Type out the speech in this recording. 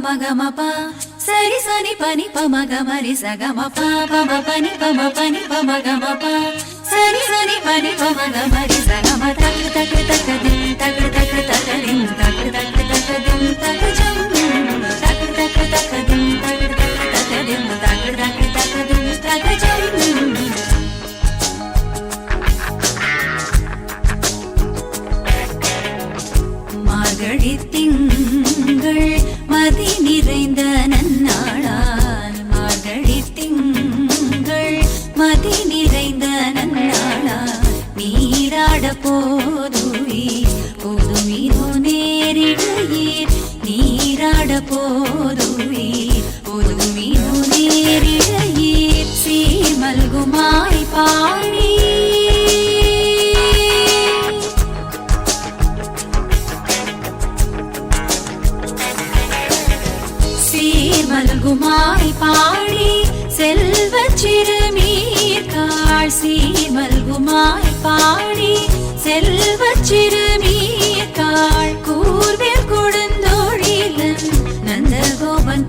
పమగమప సరి సని పని పమగమరి సగమప పమ పని పమ పని పమగమప సరి సని పని పమగమరి సగమ తక్ తక్ తక్ దిం తక్ తక్ తక్ దిం తక్ తక్ తక్ దిం తక్ జం తక్ తక్ తక్ దిం తక్ తక్ తక్ దిం తక్ తక్ తక్ దిం తక్ జం மார்கழி திங்கள் மதி நிறைந்த நன்னாளால் மார்கழி திங்கள் மதி நிறைந்த நன்னாளால் நீராட போதுவீர் பொதுமினோ நேரிழையீர் நீராட போதுவீர் பொதுமினோ நேரிழையீர் சீமல்குமாய் பாடி மல்குமாய் பாடி செல்வச் சிறுமீர்காள் சீர்மல்குமாய் பாடி செல்வச் சிறுமீர்காள் கூர்வேல் கொடுந்தோழிலன் நந்தகோபன்